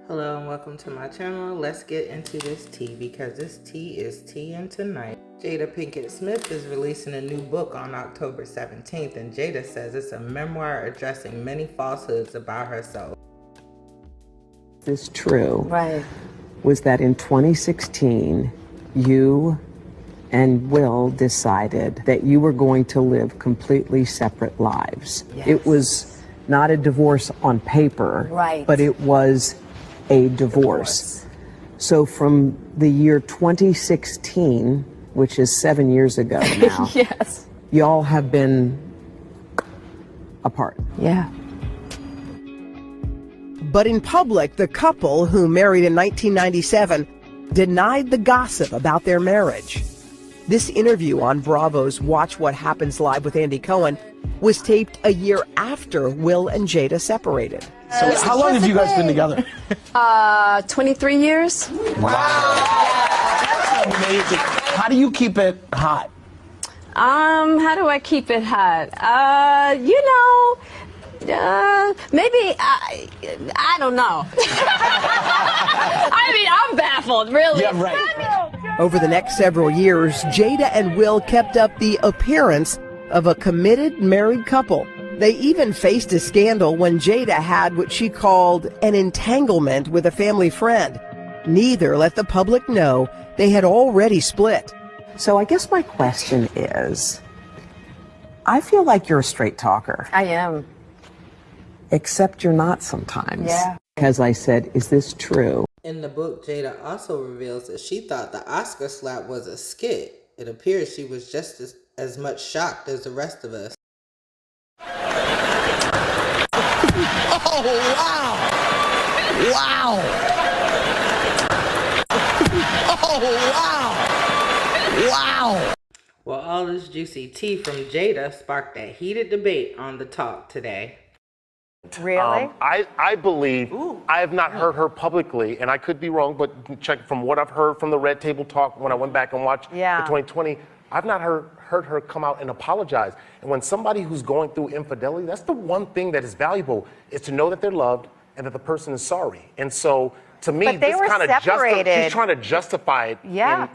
Hello and welcome to my channel. Let's get into this tea because this tea is teaing tonight. Jada Pinkett Smith is releasing a new book on October 17th, and Jada says it's a memoir addressing many falsehoods about herself. Is true, right, was that in 2016, you and Will decided that you were going to live completely separate lives. Yes. It was not a divorce on paper, right, but it was a divorce. So from the year 2016, which is 7 years ago now, yes, y'all have been apart. yeah. But in public, the couple, who married in 1997, denied the gossip about their marriage. This interview on Bravo's Watch What Happens Live with Andy Cohen was taped a year after Will and Jada separated. So how long have you guys been together? 23 years. Wow. That's amazing. How do you keep it hot? How do I keep it hot? Maybe I don't know. I mean, I'm baffled, really. Yeah, right. Over the next several years, Jada and Will kept up the appearance of a committed married couple. They even faced a scandal when Jada had what she called an entanglement with a family friend. Neither let the public know they had already split. So I guess my question is, I feel like you're a straight talker. I am. Except you're not sometimes. Yeah. Because I said, is this true? In the book, Jada also reveals that she thought the Oscar slap was a skit. It appears she was just as much shocked as the rest of us. Oh, wow. Wow. Oh, wow. Wow. Well, all this juicy tea from Jada sparked a heated debate on The Talk today. Really? I believe, I have not heard her publicly, and I could be wrong, but check from what I've heard from the Red Table Talk when I went back and watched the 2020, I've not heard her come out and apologize. And when somebody who's going through infidelity, that's the one thing that is valuable, is to know that they're loved and that the person is sorry. And so, to me, But they this were kind of separated. she's trying to justify it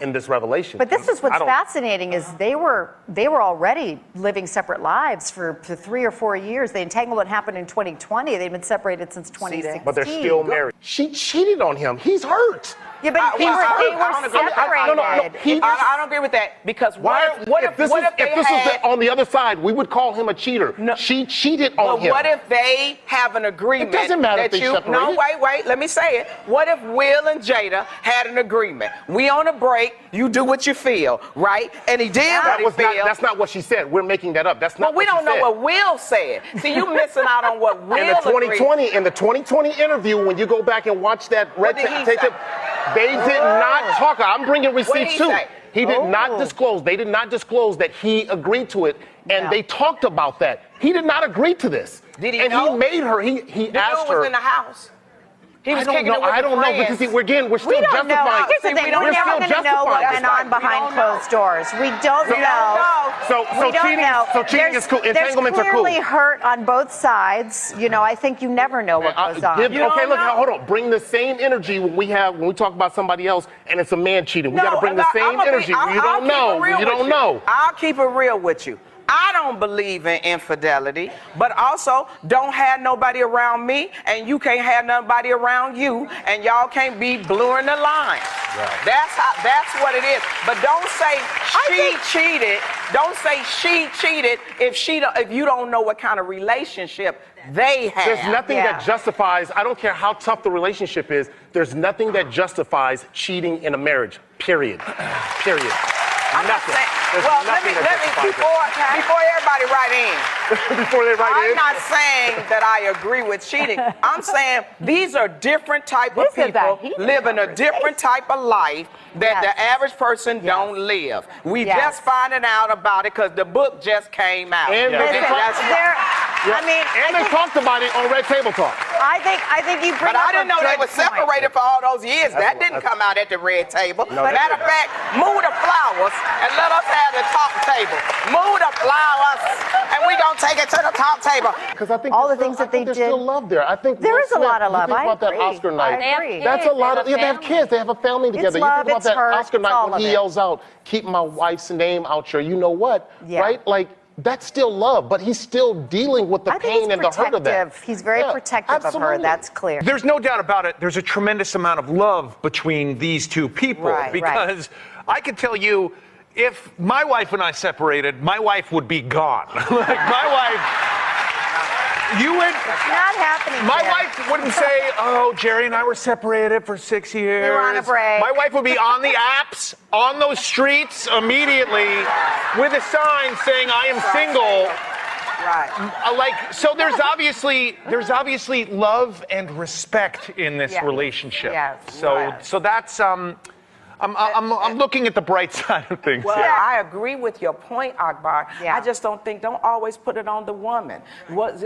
in this revelation. But this is what's I don't- fascinating is they were already living separate lives for 3 or 4 years. The entanglement happened in 2020. They'd been separated since 2016. But they're still married. She cheated on him. He's hurt. Yeah, but they were separated. I don't agree with that because if this was on the other side, we would call him a cheater. No. She cheated on him. What if they have an agreement? It doesn't matter if they separated. No, wait, let me say it. What if Will and Jada had an agreement? We on a break, you do what you feel, right? And he did what he feel. That's not what she said. We're making that up. That's not what she said. Well, we don't know what Will said. See, you missing out on what Will agreed. In the 2020 interview, when you go back and watch that red tape, they did not talk. I'm bringing receipts too. He did not disclose. They did not disclose that he agreed to it, and they talked about that. He did not agree to this. Did he and know? he made her. He asked her. Was in the house. He was kicking it with I don't know because we're still justifying. Here's the thing. We're never going to know what went on behind closed doors. We don't know. So cheating is cool. Entanglements are cool. There's clearly hurt on both sides. You know, I think you never know what goes on. Hold on. Bring the same energy when we talk about somebody else and it's a man cheating. We got to bring the same energy. You don't know. I'll keep it real with you. I don't believe in infidelity, but also don't have nobody around me, and you can't have nobody around you, and y'all can't be blurring the line. Right. That's what it is. But don't say she cheated. Don't say she cheated if you don't know what kind of relationship they have. There's nothing that justifies. I don't care how tough the relationship is. There's nothing that justifies cheating in a marriage. Period. Period. I'm not saying. Well, let me before everybody write in. Before they write in. I'm not saying that I agree with cheating. I'm saying these are different type of people living a different type of life that the average person don't live. We just finding out about it because the book just came out. And they talked about it on Red Table Talk. I think you bring But I didn't know they were separated for all those years. That didn't come out at the Red Table. Matter of fact, move the flowers and let us have have the top table. Move the flowers, and we gonna take it to the top table. Because I think All the there's things still- that they I think there's did. still love there. I think There Will is a Smith, lot of love. You think I about that agree. Oscar night. I agree. That's a lot of. They have Yeah, they a have kids. They have a family together. You love, think about it's that hurt, Oscar it's night all when of he it. yells out, "Keep my wife's name out your," you know what? Yeah. Right? Like that's still love, but he's still dealing with the I think pain he's and the hurt of that. protective. He's very Yeah, protective of her. absolutely. That's clear. There's no doubt about it. There's a tremendous amount of love between these two people. Right, because I can tell you, if my wife and I separated, my wife would be gone. Like my wife, you would. It's not happening. My Jerry. wife wouldn't say, "Oh, Jerry and I were separated for 6 years." We were on a break. My wife would be on the apps, on those streets immediately, with a sign saying, "I am single." Right. Like, so there's obviously love and respect in this Yeah. relationship. Yes. So Right. so that's I'm looking at the bright side of things. Well, here. I agree with your point, Akbar. Yeah. I just don't always put it on the woman.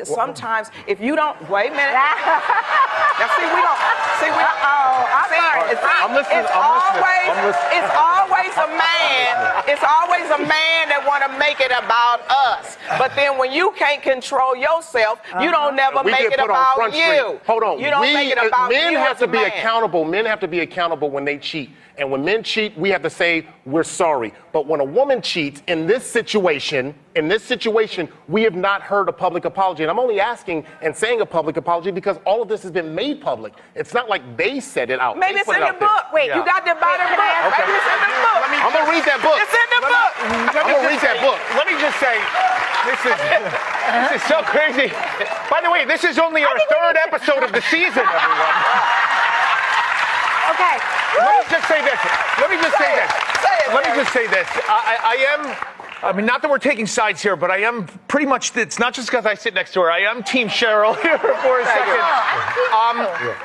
Sometimes if you don't, wait a minute. Now see, we don't, see, we I'm listening, it's I'm listening, always, I'm listening. it's always a man. It's always a man that want to make it about us. But then when you can't control yourself, you don't never We make get it put on about Front you. Street. Hold on. You don't make it about men you have as to a be man. accountable. Men have to be accountable when they cheat. And when men cheat, we have to say we're sorry. But when a woman cheats in this situation, we have not heard a public apology. And I'm only asking and saying a public apology because all of this has been made public. It's not like they said it out. Maybe They it's put in it the out there. book. Wait, Yeah. you got to buy the book. Okay. Maybe it's in the book. I'm gonna read that book. It's in the book. I'm gonna read that book. Let me just say, this is so crazy. By the way, this is only our third episode of the season, everyone. Okay. Let me just say this. Let me just say this. Say it, Let me Jerry. just say this. I mean, not that we're taking sides here, but I am pretty much, it's not just because I sit next to her. I am Team Cheryl here for a second.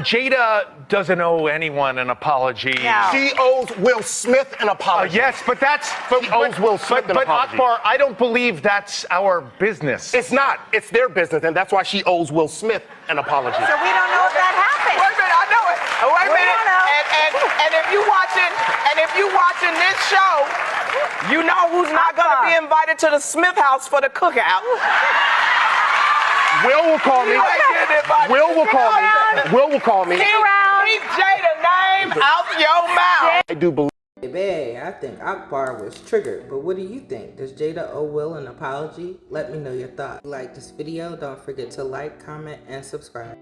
Jada doesn't owe anyone an apology. No. She owes Will Smith an apology. Yes, but that's... She owes Will Smith an but apology. Akbar, I don't believe that's our business. It's not. It's their business, and that's why she owes Will Smith an apology. So we don't know if that happened. Wait a minute, I know it. Wait a We minute. don't know. And if you watching this show, you know who's not gonna be invited to the Smith house for the cookout. Will call me. You ain't getting invited. Will call me. Will call me. Keep Jada's name out your mouth. I do believe. Baby, I think Akbar was triggered, but what do you think? Does Jada owe Will an apology? Let me know your thoughts. Like this video, don't forget to like, comment, and subscribe.